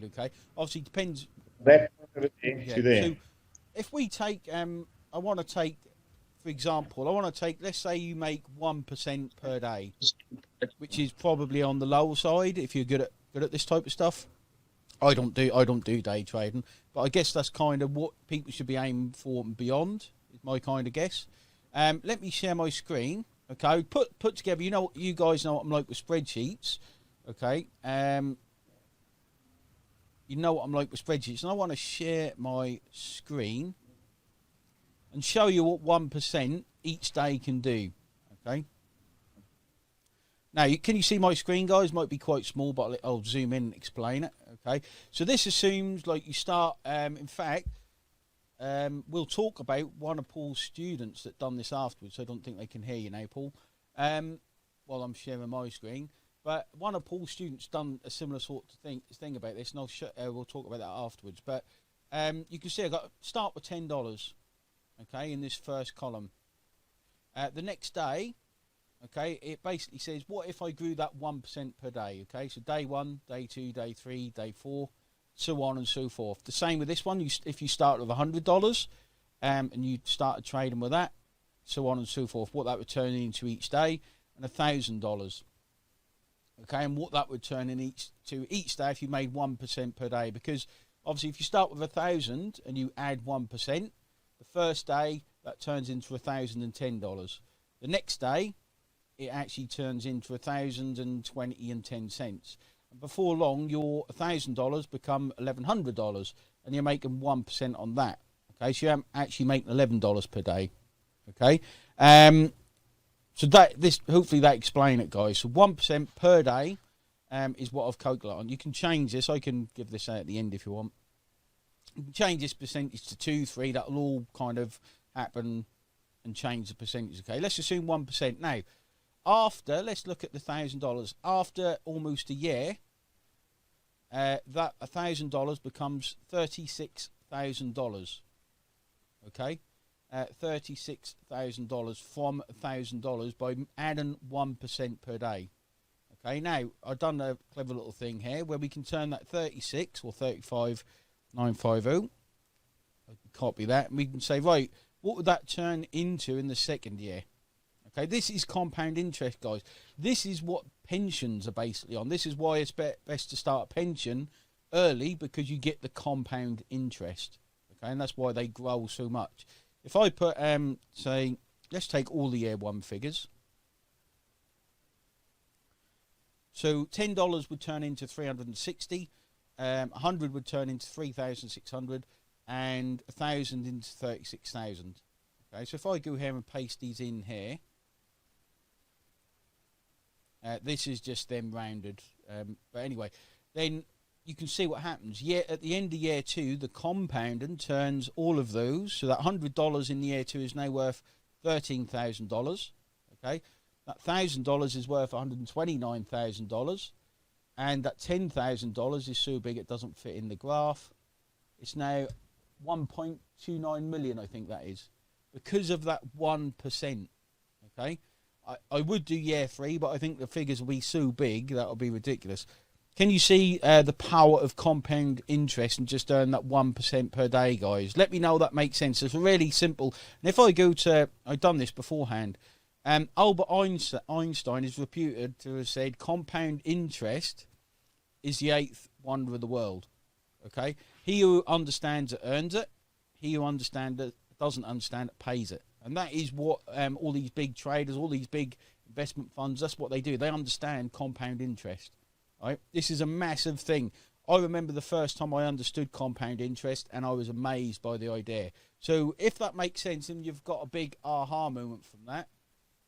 Okay, obviously depends. That Yeah. to there. So if we take, I want to take, for example, I want to take. Let's say you make 1% per day, which is probably on the lower side if you're good at this type of stuff. I don't do day trading, but I guess that's kind of what people should be aiming for and beyond. Is my kind of guess. Let me share my screen. Okay, put together. You guys know what I'm like with spreadsheets. Okay. You know what I'm like with spreadsheets, and I want to share my screen and show you what 1% each day can do. Okay. Now, can you see my screen, guys? Might be quite small, but I'll zoom in and explain it. Okay. So this assumes like you start. In fact, we'll talk about one of Paul's students that done this afterwards. So I don't think they can hear you now, Paul. While I'm sharing my screen. But one of Paul's students done a similar sort of thing about this, and we'll talk about that afterwards. But you can see I got start with $10, okay, in this first column. The next day, okay, it basically says, what if I grew that 1% per day? Okay, so day 1, day 2, day 3, day 4, so on and so forth. The same with this one. If you start with $100 and you started trading with that, so on and so forth, what that would turn into each day, and $1,000. Okay, and what that would turn in each day if you made 1% per day, because obviously if you start with 1,000 and you add 1%, the first day that turns into $1,010. The next day it actually turns into $1,020.10, and before long your $1,000 become $1,100, and you're making 1% on that. Okay, so you're actually making $11 per day. Okay, so hopefully that explain it, guys. So 1% per day is what I've calculated on. You can change this. I can give this out at the end if you want. You can change this percentage to 2, 3. That'll all kind of happen and change the percentage. Okay, let's assume 1%. Now, let's look at the $1,000. After almost a year, that $1,000 becomes $36,000. Okay. $36,000 from $1,000 by adding 1% per day. Okay, now I've done a clever little thing here where we can turn that 36 or 35,950. Copy that, and we can say, right, what would that turn into in the second year? Okay, this is compound interest, guys. This is what pensions are basically on. This is why it's best to start a pension early, because you get the compound interest. Okay, and that's why they grow so much. If I put, say, let's take all the year one figures. So $10 would turn into 360, 100 would turn into 3,600, and 1,000 into 36,000. Okay, so if I go here and paste these in here, this is just them rounded. But anyway, then you can see what happens. At the end of year 2, the compounding turns all of those. So that $100 in year 2 is now worth $13,000. Okay, that $1,000 is worth $129,000, and that $10,000 is so big it doesn't fit in the graph. It's now 1.29 million, I think that is, because of that 1%. Okay, I would do year 3, but I think the figures will be so big that will be ridiculous. Can you see the power of compound interest and just earn that 1% per day, guys? Let me know that makes sense. It's really simple. And if I go to, I've done this beforehand. Albert Einstein is reputed to have said compound interest is the 8th wonder of the world. Okay, he who understands it earns it. He who doesn't understand it pays it. And that is what all these big traders, all these big investment funds, that's what they do. They understand compound interest. Right? This is a massive thing. I remember the first time I understood compound interest, and I was amazed by the idea. So if that makes sense and you've got a big aha moment from that,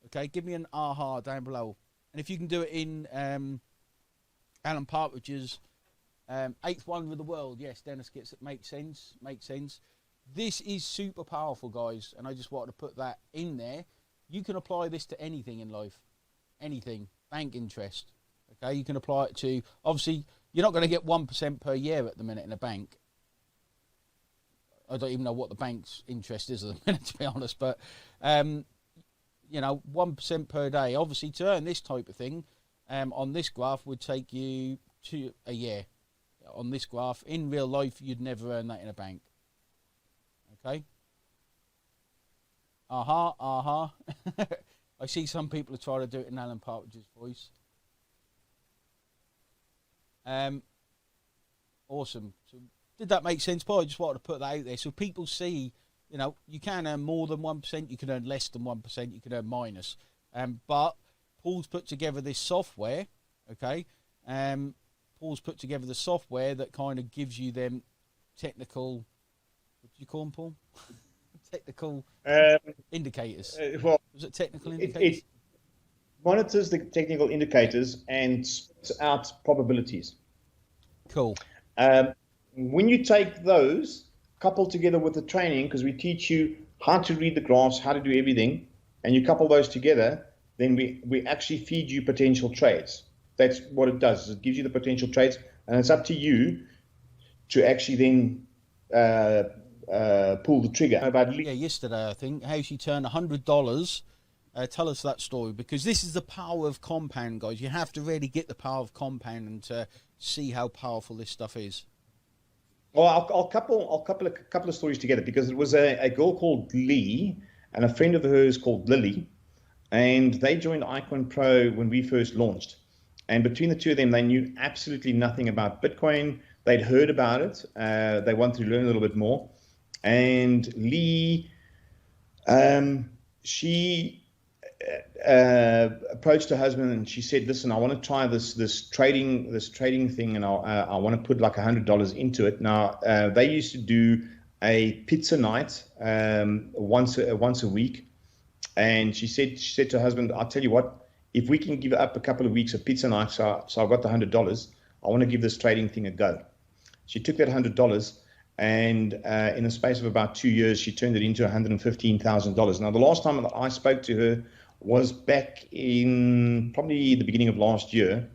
okay, give me an aha down below. And if you can do it in Alan Partridge's 8th wonder of the world, yes, Dennis gets it. Makes sense. This is super powerful, guys, and I just wanted to put that in there. You can apply this to anything in life. Anything. Bank interest. Okay, you can apply it to, obviously, you're not going to get 1% per year at the minute in a bank. I don't even know what the bank's interest is at the minute, to be honest, but, 1% per day. Obviously, to earn this type of thing on this graph would take you to a year. on this graph. In real life, you'd never earn that in a bank. Okay. I see some people are trying to do it in Alan Partridge's voice. Awesome. So did that make sense, Paul? I just wanted to put that out there so people see, you know, you can earn more than 1%, you can earn less than 1%, you can earn minus. But Paul's put together this software, okay? Paul's put together the software that kind of gives you them technical, what do you call them, Paul? Technical indicators. Well, was it technical indicators? It monitors the technical indicators and spits out probabilities. Cool. When you take those, coupled together with the training, because we teach you how to read the graphs, how to do everything, and you couple those together, then we actually feed you potential trades. That's what it does. It gives you the potential trades, and it's up to you to actually then pull the trigger. Yesterday, I think, how she turned $100. Tell us that story, because this is the power of compound, guys. You have to really get the power of compound and to see how powerful this stuff is. Well, I'll couple a couple of stories together, because it was a girl called Lee and a friend of hers called Lily, and they joined Icoin Pro when we first launched. And between the two of them, they knew absolutely nothing about Bitcoin. They'd heard about it. They wanted to learn a little bit more. And Lee, she approached her husband and she said, "Listen, I want to try this trading thing, and I want to put like $100 into it." Now they used to do a pizza night once a week, and she said to her husband, "I'll tell you what, if we can give up a couple of weeks of pizza night, so I've got the $100, I want to give this trading thing a go." She took that $100, and in the space of about 2 years, she turned it into $115,000. Now, the last time that I spoke to her was back in probably the beginning of last year,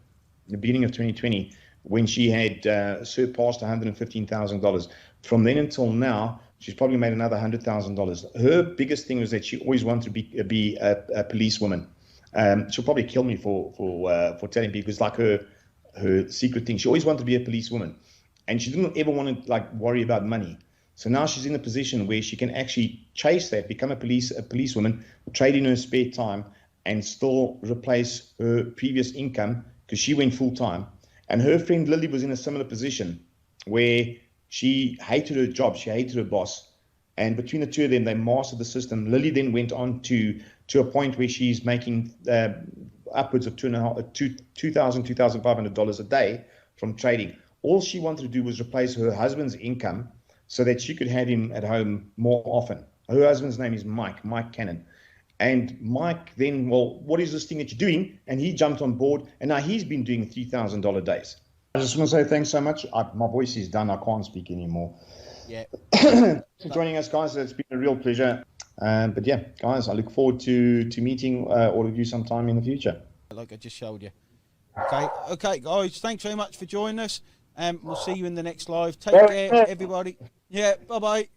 the beginning of 2020, when she had surpassed $115,000. From then until now, she's probably made another $100,000. Her biggest thing was that she always wanted to be a policewoman. She'll probably kill me for telling people, it's like her secret thing. She always wanted to be a policewoman, and she didn't ever want to like worry about money. So now she's in a position where she can actually chase that, become a policewoman, trade in her spare time, and still replace her previous income, because she went full time. And her friend Lily was in a similar position where she hated her job, she hated her boss, and between the two of them, they mastered the system. Lily then went on to a point where she's making upwards of $2,000, $2,500 a day from trading. All she wanted to do was replace her husband's income so that she could have him at home more often. Her husband's name is Mike Cannon. And Mike then, well, what is this thing that you're doing? And he jumped on board, and now he's been doing $3,000 days. I just want to say thanks so much. My voice is done. I can't speak anymore. Yeah. Thanks for joining us, guys. It's been a real pleasure. But yeah, guys, I look forward to meeting all of you sometime in the future. Like I just showed you. Okay, guys, thanks very much for joining us. We'll see you in the next live. Take care, everybody. Yeah, bye-bye.